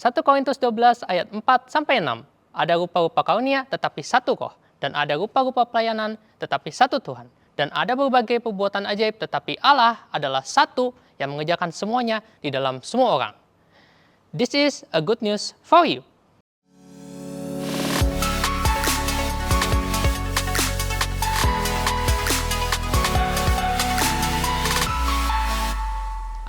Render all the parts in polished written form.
1 Korintus 12 ayat 4-6. Ada rupa-rupa karunia tetapi satu roh, dan ada rupa-rupa pelayanan tetapi satu Tuhan. Dan ada berbagai perbuatan ajaib tetapi Allah adalah satu yang mengerjakan semuanya di dalam semua orang. This is a good news for you.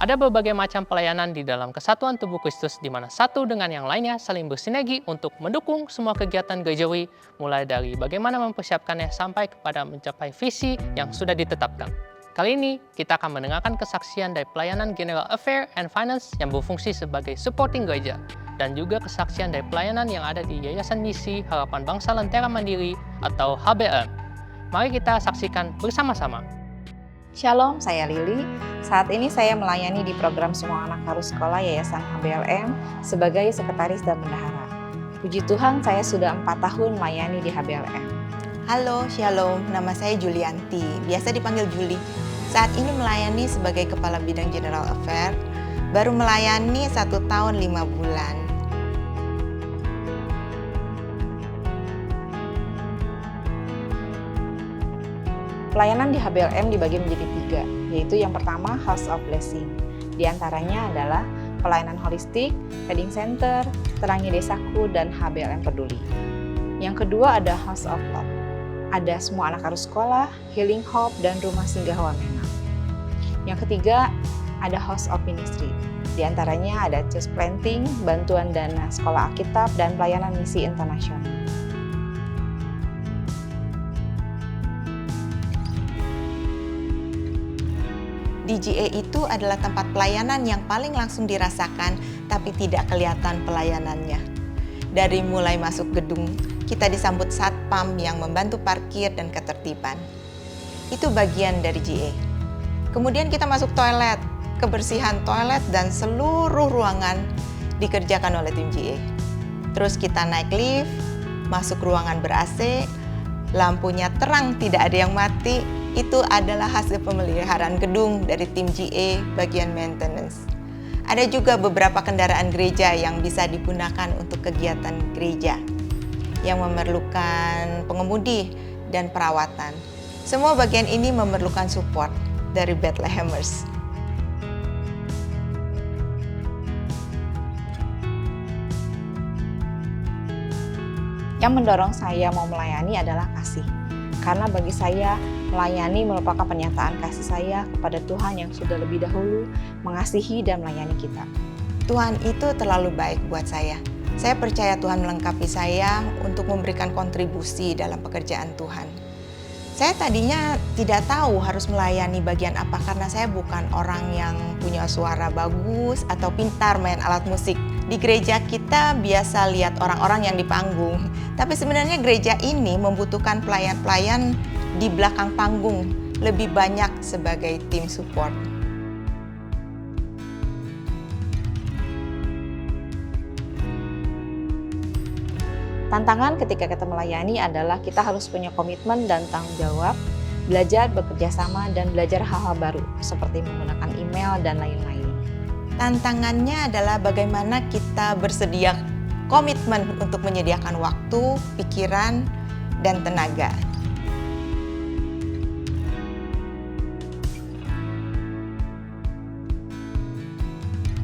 Ada berbagai macam pelayanan di dalam kesatuan tubuh Kristus di mana satu dengan yang lainnya saling bersinergi untuk mendukung semua kegiatan gerejawi, mulai dari bagaimana mempersiapkannya sampai kepada mencapai visi yang sudah ditetapkan. Kali ini kita akan mendengarkan kesaksian dari pelayanan General Affairs and Finance yang berfungsi sebagai supporting gereja, dan juga kesaksian dari pelayanan yang ada di Yayasan Misi Harapan Bangsa Lentera Mandiri atau HBM. Mari kita saksikan bersama-sama. Shalom, saya Lili. Saat ini saya melayani di program Semua Anak Harus Sekolah Yayasan HBLM sebagai sekretaris dan bendahara. Puji Tuhan, saya sudah 4 tahun melayani di HBLM. Halo, Shalom. Nama saya Julianti, biasa dipanggil Juli. Saat ini melayani sebagai Kepala Bidang General Affairs, baru melayani 1 tahun 5 bulan. Pelayanan di HBLM dibagi menjadi 3, yaitu yang pertama House of Blessing. Di antaranya adalah pelayanan holistik, Wedding Center, Terangi Desaku, dan HBLM Peduli. Yang kedua ada House of Love. Ada Semua Anak Harus Sekolah, Healing Hope, dan Rumah Singgah Wamena. Yang ketiga ada House of Ministry. Di antaranya ada Church Planting, bantuan dana sekolah Alkitab, dan pelayanan misi internasional. DGA itu adalah tempat pelayanan yang paling langsung dirasakan, tapi tidak kelihatan pelayanannya. Dari mulai masuk gedung, kita disambut satpam yang membantu parkir dan ketertiban. Itu bagian dari GA. Kemudian kita masuk toilet, kebersihan toilet dan seluruh ruangan dikerjakan oleh tim GA. Terus kita naik lift, masuk ruangan ber-AC, lampunya terang, tidak ada yang mati. Itu adalah hasil pemeliharaan gedung dari tim GA bagian maintenance. Ada juga beberapa kendaraan gereja yang bisa digunakan untuk kegiatan gereja yang memerlukan pengemudi dan perawatan. Semua bagian ini memerlukan support dari Bethlehemers. Yang mendorong saya mau melayani adalah kasih. Karena bagi saya, melayani merupakan pernyataan kasih saya kepada Tuhan yang sudah lebih dahulu mengasihi dan melayani kita. Tuhan itu terlalu baik buat saya. Saya percaya Tuhan melengkapi saya untuk memberikan kontribusi dalam pekerjaan Tuhan. Saya tadinya tidak tahu harus melayani bagian apa karena saya bukan orang yang punya suara bagus atau pintar main alat musik. Di gereja kita biasa lihat orang-orang yang di panggung, tapi sebenarnya gereja ini membutuhkan pelayan-pelayan di belakang panggung, lebih banyak sebagai tim support. Tantangan ketika kita melayani adalah kita harus punya komitmen dan tanggung jawab, belajar bekerja sama dan belajar hal-hal baru, seperti menggunakan email dan lain-lain. Tantangannya adalah bagaimana kita bersedia komitmen untuk menyediakan waktu, pikiran, dan tenaga.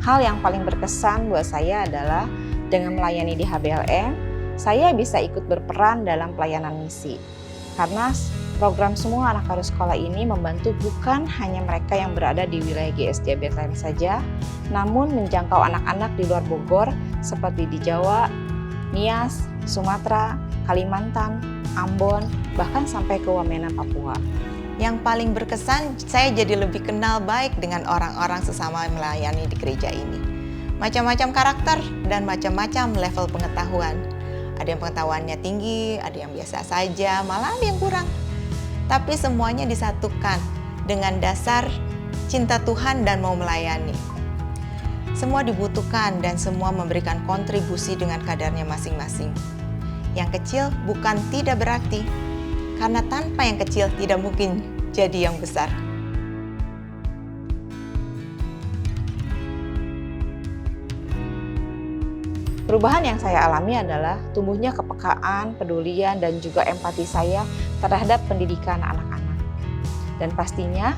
Hal yang paling berkesan buat saya adalah dengan melayani di HBLM, saya bisa ikut berperan dalam pelayanan misi. Karena program Semua Anak Harus Sekolah ini membantu bukan hanya mereka yang berada di wilayah GSJ Bethlehem saja, namun menjangkau anak-anak di luar Bogor seperti di Jawa, Nias, Sumatera, Kalimantan, Ambon, bahkan sampai ke Wamena, Papua. Yang paling berkesan, saya jadi lebih kenal baik dengan orang-orang sesama melayani di gereja ini. Macam-macam karakter dan macam-macam level pengetahuan. Ada yang pengetahuannya tinggi, ada yang biasa saja, malah ada yang kurang. Tapi semuanya disatukan dengan dasar cinta Tuhan dan mau melayani. Semua dibutuhkan dan semua memberikan kontribusi dengan kadarnya masing-masing. Yang kecil bukan tidak berarti, karena tanpa yang kecil tidak mungkin jadi yang besar. Perubahan yang saya alami adalah tumbuhnya kepekaan, pedulian, dan juga empati saya terhadap pendidikan anak-anak. Dan pastinya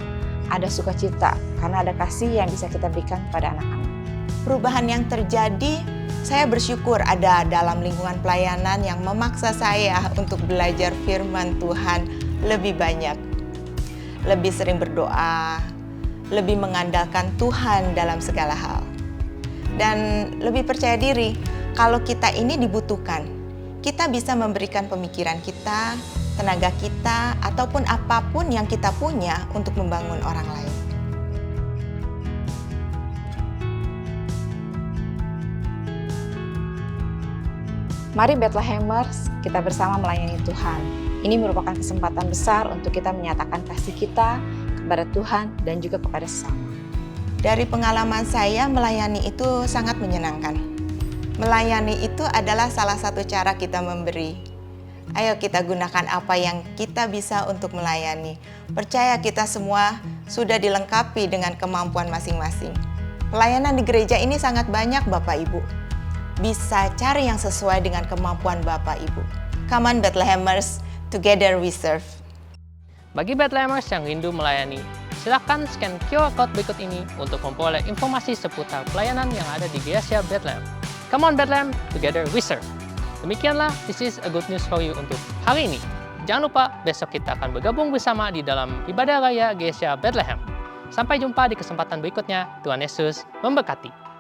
ada sukacita karena ada kasih yang bisa kita berikan kepada anak-anak. Perubahan yang terjadi, saya bersyukur ada dalam lingkungan pelayanan yang memaksa saya untuk belajar firman Tuhan lebih banyak. Lebih sering berdoa, lebih mengandalkan Tuhan dalam segala hal. Dan lebih percaya diri, kalau kita ini dibutuhkan, kita bisa memberikan pemikiran kita, tenaga kita, ataupun apapun yang kita punya untuk membangun orang lain. Mari Bethlehemers, kita bersama melayani Tuhan. Ini merupakan kesempatan besar untuk kita menyatakan kasih kita kepada Tuhan dan juga kepada sesama. Dari pengalaman saya, melayani itu sangat menyenangkan. Melayani itu adalah salah satu cara kita memberi. Ayo kita gunakan apa yang kita bisa untuk melayani. Percaya kita semua sudah dilengkapi dengan kemampuan masing-masing. Pelayanan di gereja ini sangat banyak Bapak Ibu. Bisa cari yang sesuai dengan kemampuan Bapak Ibu. Come on Bethlehemers, together we serve. Bagi Bethlehemers yang rindu melayani, silakan scan QR Code berikut ini untuk memperoleh informasi seputar pelayanan yang ada di Gereja Bethlehem. Come on Bethlehem, together we serve. Demikianlah, this is a good news for you untuk hari ini. Jangan lupa, besok kita akan bergabung bersama di dalam ibadah raya Gereja Bethlehem. Sampai jumpa di kesempatan berikutnya. Tuhan Yesus memberkati.